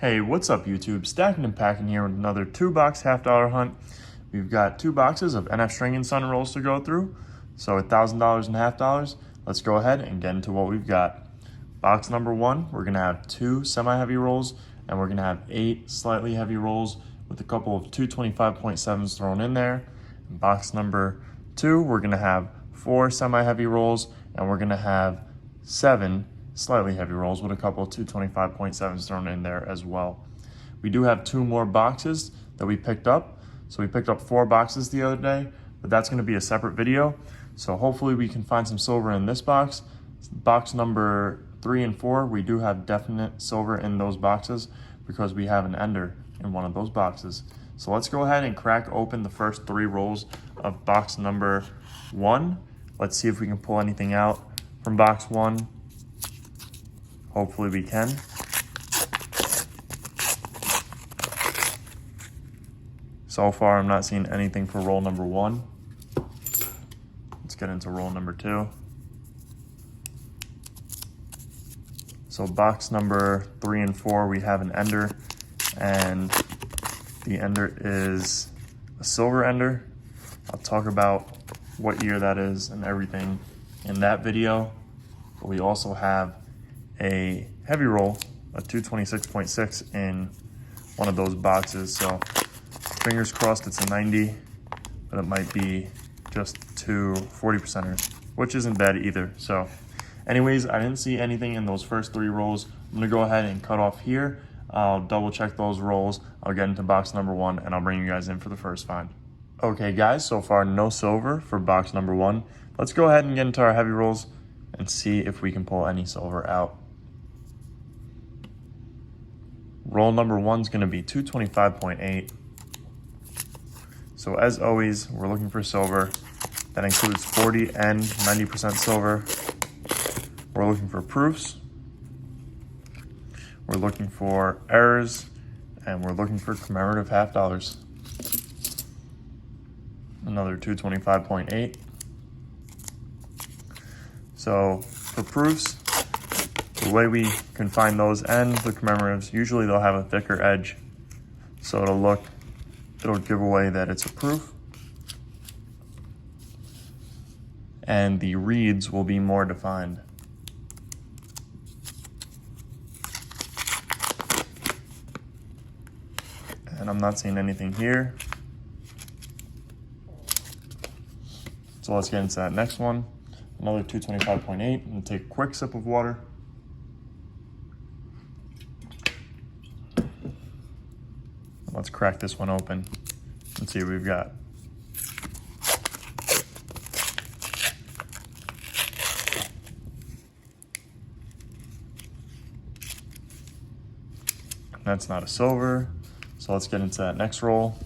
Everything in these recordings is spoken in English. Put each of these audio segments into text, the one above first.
Hey, what's up YouTube? Stacking and Packing here with another 2-box $half hunt. We've got 2 boxes of NF String and Sun rolls to go through. So $1,000 and $half. Let's go ahead and get into what we've got. Box number 1, we're gonna have 2 semi-heavy rolls and we're gonna have 8 slightly heavy rolls with a couple of 225.7s thrown in there. In box number 2, we're gonna have 4 semi-heavy rolls and we're gonna have 7 slightly heavy rolls with a couple of 225.7s thrown in there as well. We do have 2 more boxes that we picked up. So we picked up 4 boxes the other day, but that's gonna be a separate video. So hopefully we can find some silver in this box. Box number 3 and 4, we do have definite silver in those boxes because we have an ender in one of those boxes. So let's go ahead and crack open the first 3 rolls of box number 1. Let's see if we can pull anything out from box 1. Hopefully we can. So far, I'm not seeing anything for roll number 1. Let's get into roll number 2. So box number 3 and 4, we have an ender, and the ender is a silver ender. I'll talk about what year that is and everything in that video. But we also have a heavy roll, a 226.6 in one of those boxes. So fingers crossed it's a 90, but it might be just 2 40%ers, which isn't bad either. So anyways, I didn't see anything in those first 3 rolls. I'm gonna go ahead and cut off here. I'll double check those rolls. I'll get into box number 1 and I'll bring you guys in for the first find. Okay guys, so far no silver for box number 1. Let's go ahead and get into our heavy rolls and see if we can pull any silver out. Roll number 1 is going to be 225.8. So as always, we're looking for silver. That includes 40 and 90% silver. We're looking for proofs. We're looking for errors, and we're looking for commemorative $half. Another 225.8. So for proofs, the way we can find those and the commemoratives, usually they'll have a thicker edge. So it'll give away that it's a proof. And the reeds will be more defined. And I'm not seeing anything here. So let's get into that next one. Another 225.8, and take a quick sip of water. Let's crack this one open and see what we've got. That's not a silver. So let's get into that next roll.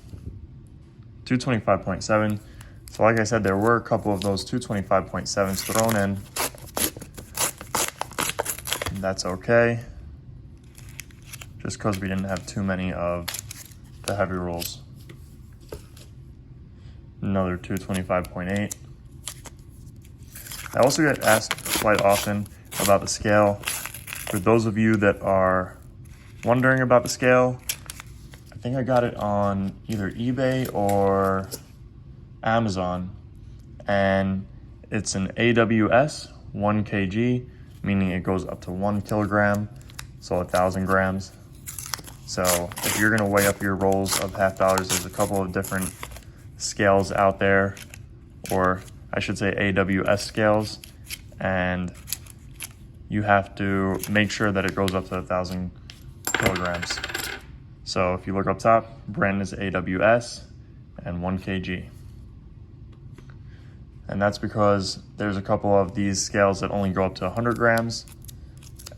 225.7. So like I said, there were a couple of those 225.7s thrown in. And that's okay. Just because we didn't have too many of the heavy rolls. Another 225.8. I also get asked quite often about the scale. For those of you that are wondering about the scale, I think I got it on either eBay or Amazon, and it's an AWS 1 kg, meaning it goes up to 1 kilogram, so 1,000 grams. So if you're gonna weigh up your rolls of $half, there's a couple of different scales out there, or I should say AWS scales, and you have to make sure that it goes up to 1,000 kilograms. So if you look up top, brand is AWS and 1 kg. And that's because there's a couple of these scales that only go up to 100 grams.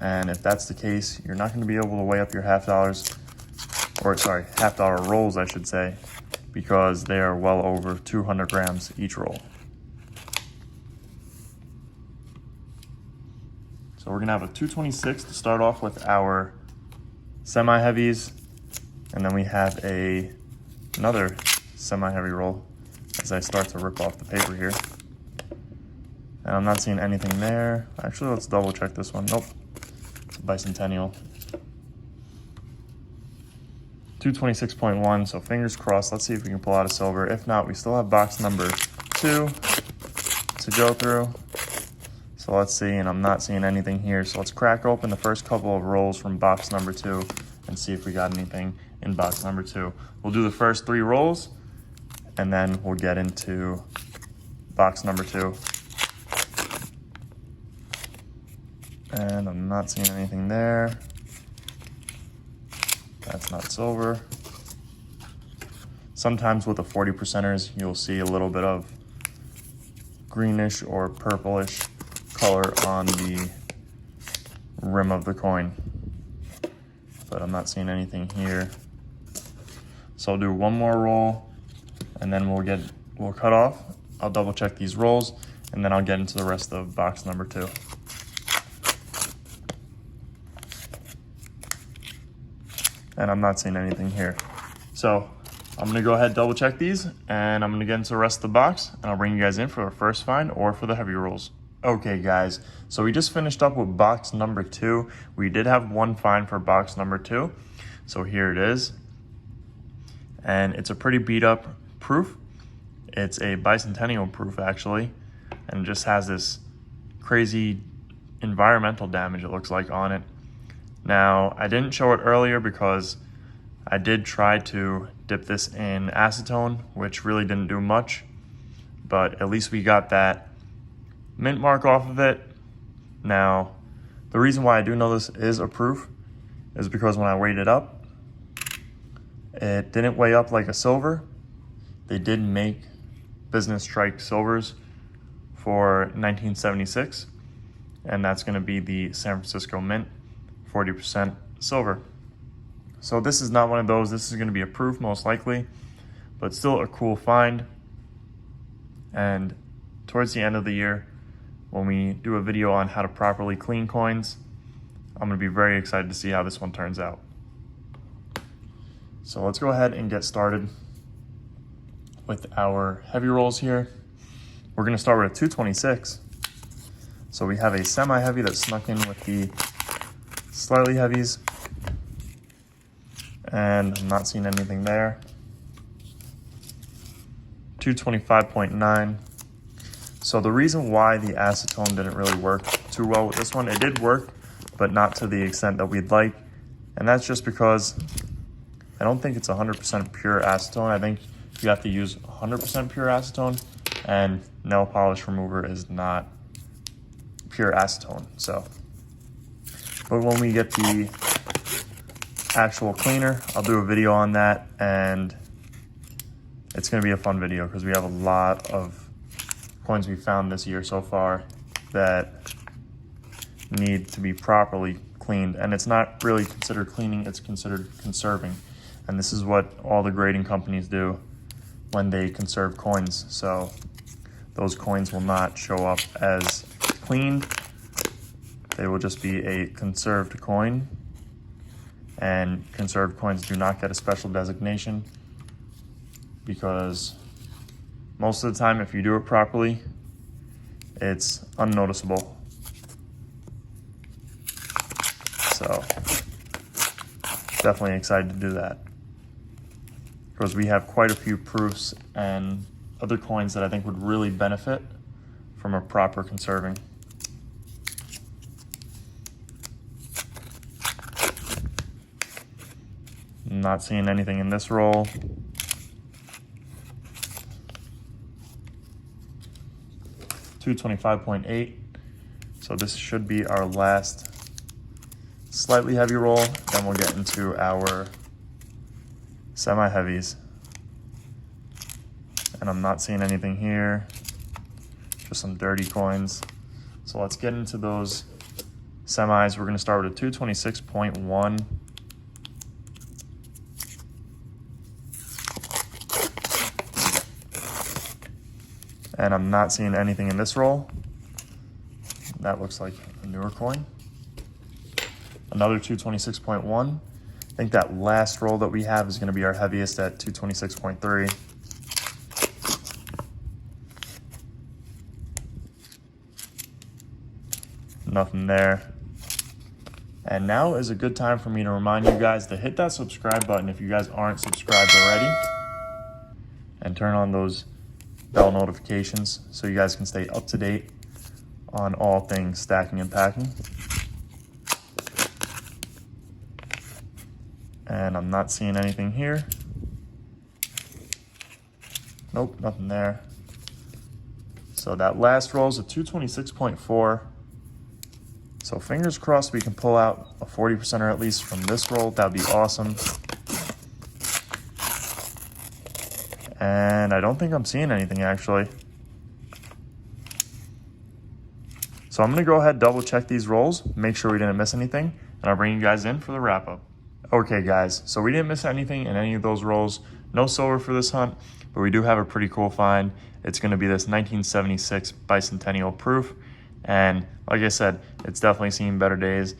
And if that's the case, you're not gonna be able to weigh up your $half, or sorry, $half rolls, I should say, because they are well over 200 grams each roll. So we're gonna have a 226 to start off with our semi-heavies, and then we have another semi-heavy roll as I start to rip off the paper here. And I'm not seeing anything there. Actually, let's double check this one. Nope, it's a bicentennial. 226.1, so fingers crossed. Let's see if we can pull out a silver. If not, we still have box number 2 to go through. So let's see, and I'm not seeing anything here. So let's crack open the first couple of rolls from box number 2 and see if we got anything in box number 2. We'll do the first 3 rolls, and then we'll get into box number 2. And I'm not seeing anything there. That's not silver. Sometimes with the 40%ers, you'll see a little bit of greenish or purplish color on the rim of the coin, but I'm not seeing anything here. So I'll do one more roll, and then we'll cut off. I'll double check these rolls, and then I'll get into the rest of box number 2. And I'm not seeing anything here. So I'm gonna go ahead, double check these, and I'm gonna get into the rest of the box, and I'll bring you guys in for our first find or for the heavy rolls. Okay guys, so we just finished up with box number 2. We did have one find for box number 2. So here it is. And it's a pretty beat up proof. It's a bicentennial proof actually, and it just has this crazy environmental damage, it looks like, on it. Now, I didn't show it earlier because I did try to dip this in acetone, which really didn't do much, but at least we got that mint mark off of it. Now, the reason why I do know this is a proof is because when I weighed it up, it didn't weigh up like a silver. They did make business strike silvers for 1976, and that's going to be the San Francisco Mint 40% silver. So this is not one of those. This is going to be a proof most likely, but still a cool find. And towards the end of the year, when we do a video on how to properly clean coins, I'm going to be very excited to see how this one turns out. So let's go ahead and get started with our heavy rolls here. We're going to start with a 226. So we have a semi-heavy that snuck in with the slightly heavies, and I'm not seeing anything there. 225.9. So the reason why the acetone didn't really work too well with this one, it did work, but not to the extent that we'd like. And that's just because I don't think it's 100% pure acetone. I think you have to use 100% pure acetone, and nail polish remover is not pure acetone. So, but when we get the actual cleaner, I'll do a video on that, and it's going to be a fun video because we have a lot of coins we found this year so far that need to be properly cleaned. And it's not really considered cleaning, it's considered conserving. And this is what all the grading companies do when they conserve coins. So those coins will not show up as cleaned. They will just be a conserved coin, and conserved coins do not get a special designation because most of the time, if you do it properly, it's unnoticeable. So definitely excited to do that because we have quite a few proofs and other coins that I think would really benefit from a proper conserving. Not seeing anything in this roll. $225.8. So this should be our last slightly heavy roll. Then we'll get into our semi-heavies. And I'm not seeing anything here. Just some dirty coins. So let's get into those semis. We're going to start with a 226.1. And I'm not seeing anything in this roll. That looks like a newer coin. Another 226.1. I think that last roll that we have is going to be our heaviest at 226.3. Nothing there. And now is a good time for me to remind you guys to hit that subscribe button if you guys aren't subscribed already. And turn on those bell notifications so you guys can stay up to date on all things stacking and packing. And I'm not seeing anything here. Nope, nothing there. So that last roll is a 226.4. So fingers crossed we can pull out a 40%er at least from this roll. That'd be awesome. And I don't think I'm seeing anything actually. So I'm gonna go ahead, double check these rolls, make sure we didn't miss anything, and I'll bring you guys in for the wrap up. Okay guys, so we didn't miss anything in any of those rolls. No silver for this hunt, but we do have a pretty cool find. It's gonna be this 1976 bicentennial proof. And like I said, it's definitely seen better days.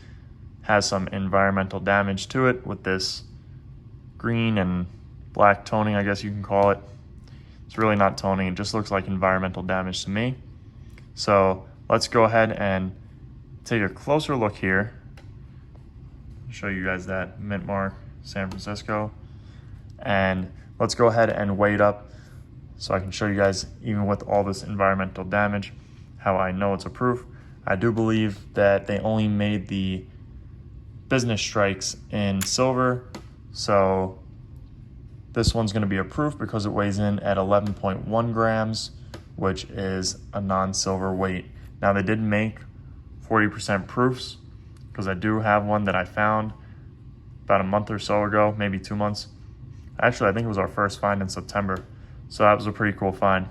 Has some environmental damage to it with this green and black toning, I guess you can call it. It's really not toning, it just looks like environmental damage to me. So let's go ahead and take a closer look here. Show you guys that mint mark, San Francisco. And let's go ahead and weigh it up so I can show you guys, even with all this environmental damage, how I know it's a proof. I do believe that they only made the business strikes in silver, so this one's gonna be a proof because it weighs in at 11.1 grams, which is a non-silver weight. Now they did make 40% proofs, because I do have one that I found about a month or so ago, maybe 2 months. Actually, I think it was our first find in September, so that was a pretty cool find.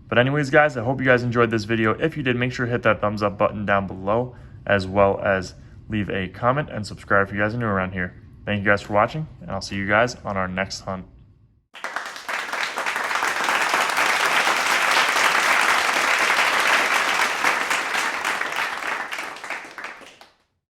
But anyways, guys, I hope you guys enjoyed this video. If you did, make sure to hit that thumbs up button down below, as well as leave a comment and subscribe if you guys are new around here. Thank you guys for watching, and I'll see you guys on our next hunt.